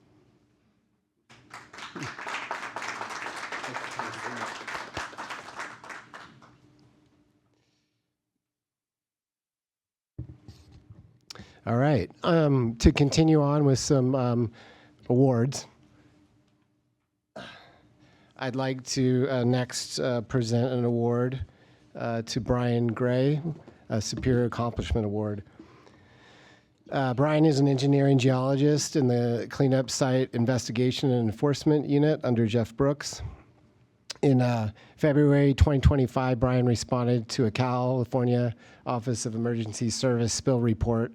All right. To continue on with some awards, I'd like to next present an award to Brian Gray, a Superior Accomplishment Award. Brian is an engineering geologist in the Cleanup Site Investigation and Enforcement Unit under Jeff Brooks. In February 2025, Brian responded to a California Office of Emergency Service spill report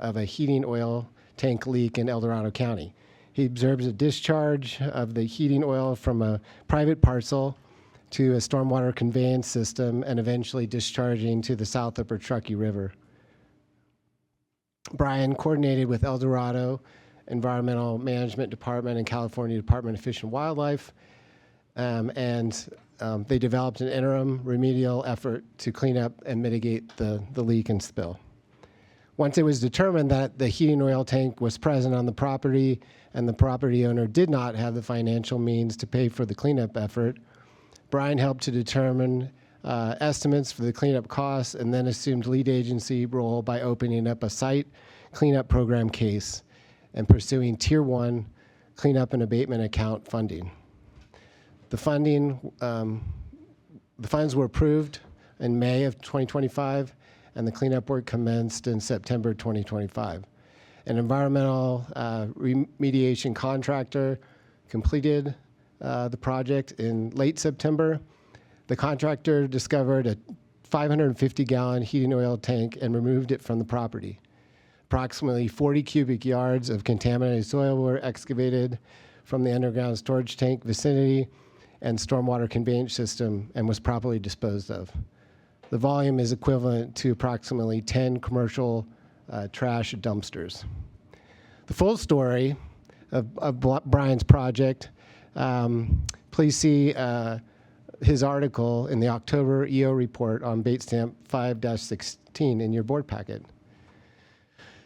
of a heating oil tank leak in El Dorado County. He observes a discharge of the heating oil from a private parcel to a stormwater conveyance system and eventually discharging to the South Upper Truckee River. Brian coordinated with El Dorado Environmental Management Department and California Department of Fish and Wildlife, and they developed an interim remedial effort to clean up and mitigate the leak and spill. Once it was determined that the heating oil tank was present on the property and the property owner did not have the financial means to pay for the cleanup effort, Brian helped to determine estimates for the cleanup costs and then assumed lead agency role by opening up a site cleanup program case and pursuing Tier 1 cleanup and abatement account funding. The funds were approved in May of 2025, and the cleanup work commenced in September 2025. An environmental remediation contractor completed the project in late September. The contractor discovered a 550-gallon heating oil tank and removed it from the property. Approximately 40 cubic yards of contaminated soil were excavated from the underground storage tank vicinity and stormwater conveyance system and was properly disposed of. The volume is equivalent to approximately 10 commercial trash dumpsters. The full story of Brian's project, please see his article in the October EO report on bait stamp 5-16 in your board packet.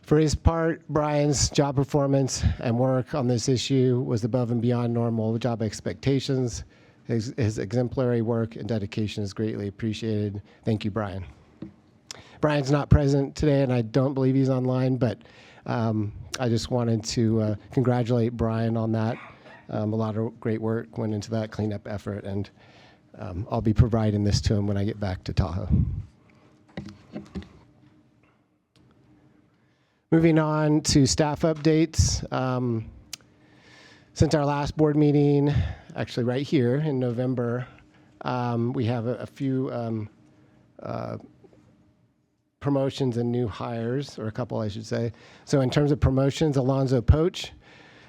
For his part, Brian's job performance and work on this issue was above and beyond normal job expectations. His exemplary work and dedication is greatly appreciated. Thank you, Brian. Brian's not present today, and I don't believe he's online, but I just wanted to congratulate Brian on that. A lot of great work went into that cleanup effort, and I'll be providing this to him when I get back to Tahoe. Moving on to staff updates. Since our last board meeting, actually right here in November, we have a few promotions and new hires, or a couple, I should say. So in terms of promotions, Alonzo Poach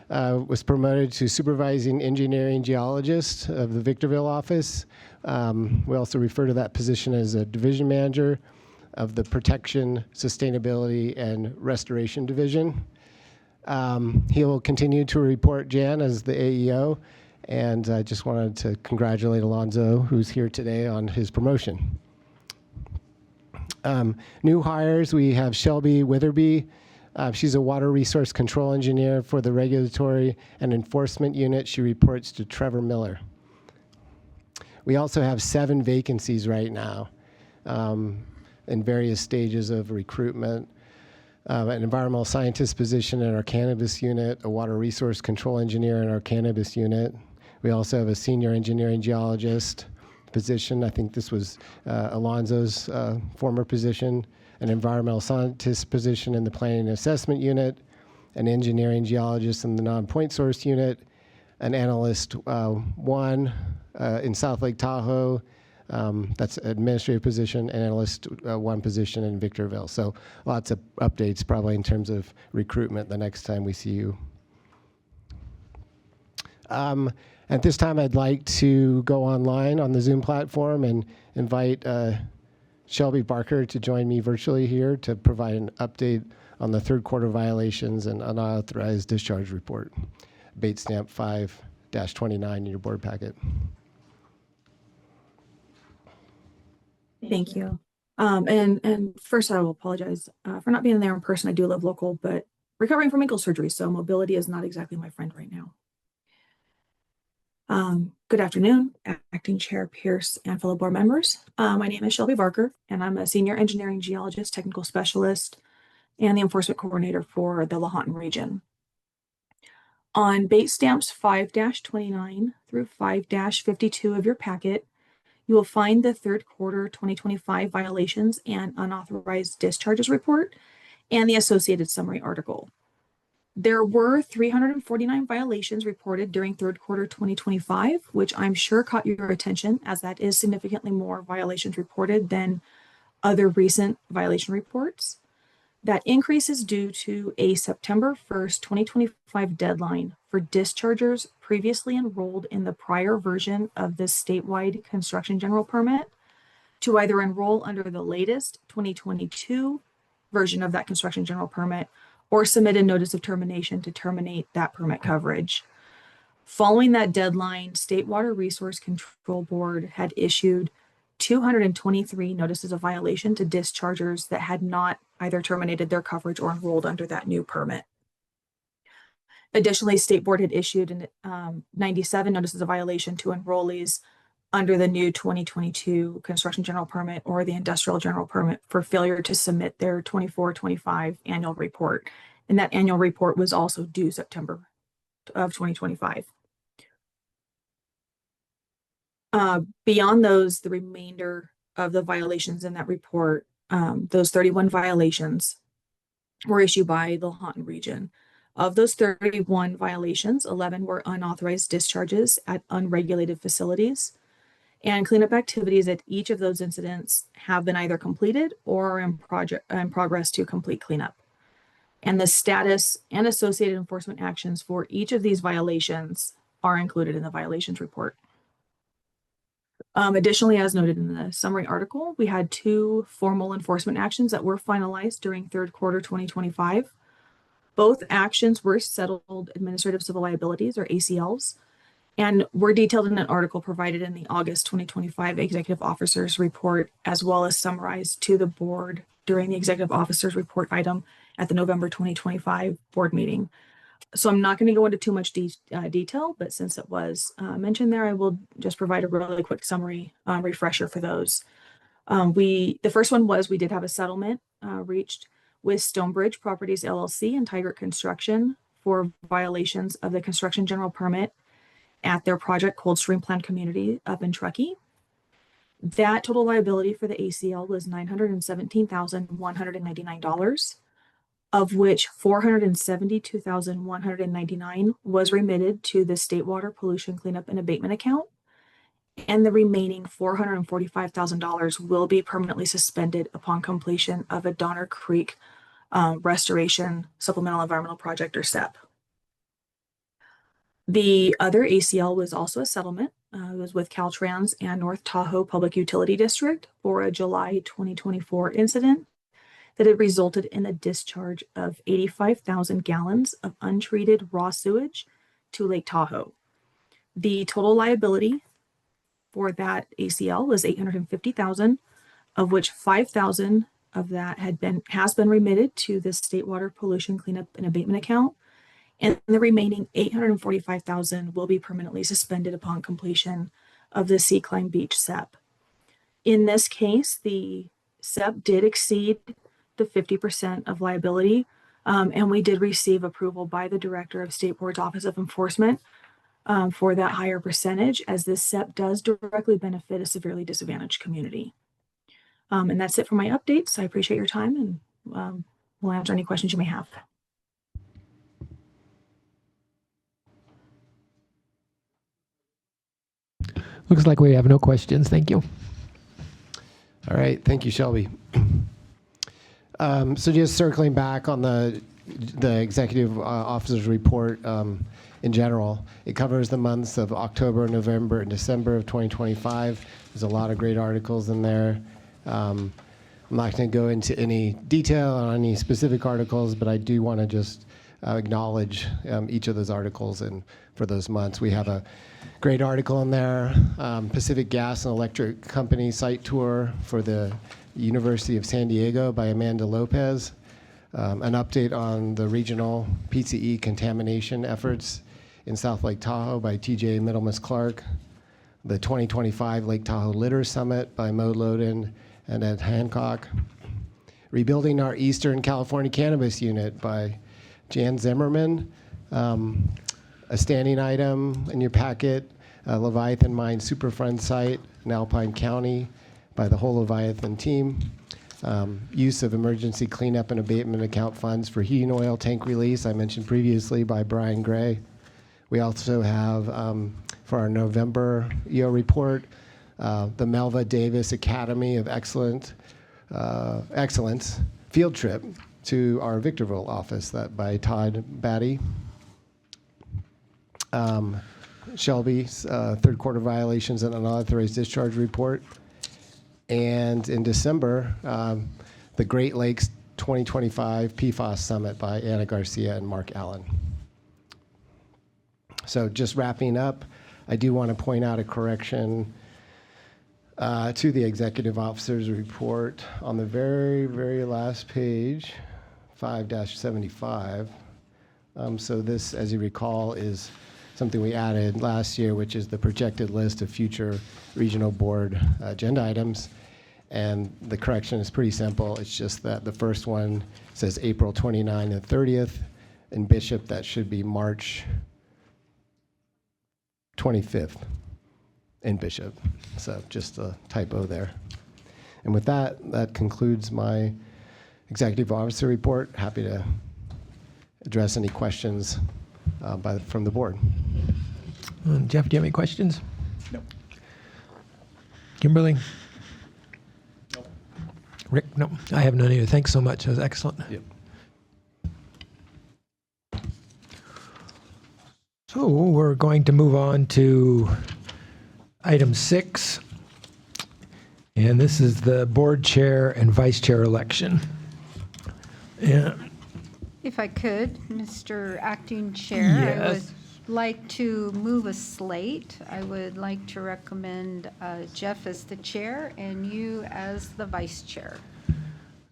was promoted to supervising engineering geologist of the Victorville office. We also refer to that position as a division manager. of the Protection, Sustainability, and Restoration Division. He will continue to report Jan as the AEO, and I just wanted to congratulate Alonzo, who's here today, on his promotion. New hires, we have Shelby Witherby. She's a water resource control engineer for the Regulatory and Enforcement Unit. She reports to Trevor Miller. We also have 7 vacancies right now in various stages of recruitment. An environmental scientist position in our cannabis unit, a water resource control engineer in our cannabis unit. We also have a senior engineering geologist position. I think this was Alonzo's former position, an environmental scientist position in the planning and assessment unit, an engineering geologist in the non-point source unit, an analyst 1 in South Lake Tahoe, that's administrative position, and analyst 1 position in Victorville. So lots of updates probably in terms of recruitment the next time we see you. At this time, I'd like to go online on the Zoom platform and invite Shelby Barker to join me virtually here to provide an update on the third quarter violations and unauthorized discharge report. Bait stamp 5-29 in your board packet. Thank you. And first I will apologize for not being there in person. I do live local, but recovering from ankle surgery, so mobility is not exactly my friend right now. Good afternoon, Acting Chair Pierce and fellow board members. My name is Shelby Barker, and I'm a Senior Engineering Geologist, Technical Specialist, and the Enforcement Coordinator for the Lahontan region. On bait stamps 5-29 through 5-52 of your packet, you will find the third quarter 2025 violations and unauthorized discharges report and the associated summary article. There were 349 violations reported during third quarter 2025, which I'm sure caught your attention, as that is significantly more violations reported than other recent violation reports. That increase is due to a September 1st, 2025 deadline for dischargers previously enrolled in the prior version of the statewide construction general permit to either enroll under the latest 2022 version of that construction general permit or submit a notice of termination to terminate that permit coverage. Following that deadline, State Water Resource Control Board had issued 223 notices of violation to dischargers that had not either terminated their coverage or enrolled under that new permit. Additionally, State Board had issued 97 notices of violation to enrollees under the new 2022 construction general permit or the industrial general permit for failure to submit their 24-25 annual report. And that annual report was also due September of 2025. Beyond those, the remainder of the violations in that report, those 31 violations were issued by the Lahontan region. Of those 31 violations, 11 were unauthorized discharges at unregulated facilities, and cleanup activities at each of those incidents have been either completed or are in progress to complete cleanup. And the status and associated enforcement actions for each of these violations are included in the violations report. Additionally, as noted in the summary article, we had 2 formal enforcement actions that were finalized during third quarter 2025. Both actions were settled administrative civil liabilities, or ACLs, and were detailed in an article provided in the August 2025 Executive Officers Report, as well as summarized to the board during the Executive Officers Report item at the November 2025 board meeting. So I'm not going to go into too much detail, but since it was mentioned there, I will just provide a really quick summary refresher for those. The first one was we did have a settlement reached with Stonebridge Properties LLC and Tiger Construction for violations of the construction general permit at their project Cold Stream Plant Community up in Truckee. That total liability for the ACL was $917,199, of which $472,199 was remitted to the State Water Pollution Cleanup and Abatement account, and the remaining $445,000 will be permanently suspended upon completion of a Donner Creek Restoration Supplemental Environmental Project, or SEP. The other ACL was also a settlement It was with Caltrans and North Tahoe Public Utility District for a July 2024 incident that had resulted in the discharge of 85,000 gallons of untreated raw sewage to Lake Tahoe. The total liability for that ACL was $850,000, of which $5,000 of that has been remitted to the State Water Pollution Cleanup and Abatement account, and the remaining $845,000 will be permanently suspended upon completion of the Sea Climb Beach SEP. In this case, the SEP did exceed the 50% of liability, and we did receive approval by the Director of State Board's Office of Enforcement for that higher percentage, as this SEP does directly benefit a severely disadvantaged community. And that's it for my updates. I appreciate your time, and we'll answer any questions you may have. Looks like we have no questions. Thank you. All right, thank you, Shelby. So just circling back on the executive officer's report in general, it covers the months of October, November, and December of 2025. There's a lot of great articles in there. I'm not going to go into any detail on any specific articles, but I do want to just acknowledge each of those articles and for those months. We have a great article in there, Pacific Gas and Electric Company site tour for the University of San Diego by Amanda Lopez, an update on the regional PCE contamination efforts in South Lake Tahoe by TJ Middlemas Clark, the 2025 Lake Tahoe Litter Summit by Mo Loden and Ed Hancock, Rebuilding Our Eastern California Cannabis Unit by Jan Zimmerman, a standing item in your packet, Leviathan Mine Superfund site in Alpine County by the whole Leviathan team, use of emergency cleanup and abatement account funds for heating oil tank release, I mentioned previously, by Brian Gray. We also have, for our November EO report, the Melva Davis Academy of Excellence field trip to our Victorville office, that by Todd Batty. Shelby's third quarter violations and unauthorized discharge report. And in December, the Great Lakes 2025 PFAS Summit by Anna Garcia and Mark Allen. So just wrapping up, I do want to point out a correction to the executive officer's report on the very, very last page, 5-75. So this, as you recall, is something we added last year, which is the projected list of future regional board agenda items. And the correction is pretty simple. It's just that the first one says April 29 and 30th. In Bishop, that should be March 25th in Bishop. So just a typo there. And with that, that concludes my executive officer report. Happy to address any questions from the board. Jeff, do you have any questions? No. Kimberly? No. Rick? No, I have none either. Thanks so much. That was excellent. Yep. So we're going to move on to item 6. And this is the board chair and vice chair election. Yeah. If I could, Mr. Acting Chair, I would Yes. like to move a slate. I would like to recommend Jeff as the chair and you as the vice chair.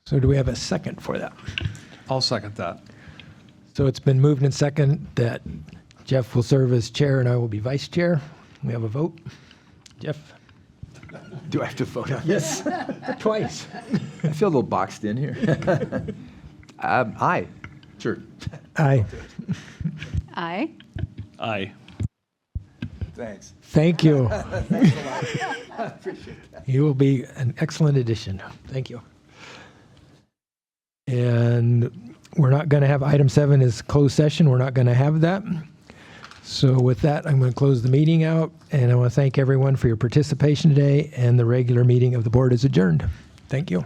So do we have a second for that? I'll second that. So it's been moved and second that Jeff will serve as chair and I will be vice chair. We have a vote. Jeff? Do I have to vote on Yes. Twice. I feel a little boxed in here. Aye. Sure. Aye. Aye. Aye. Thanks. Thank you. Thanks a lot. I appreciate that. You will be an excellent addition. Thank you. And we're not going to have item 7 is closed session. We're not going to have that. So with that, I'm going to close the meeting out, and I want to thank everyone for your participation today, and the regular meeting of the board is adjourned. Thank you.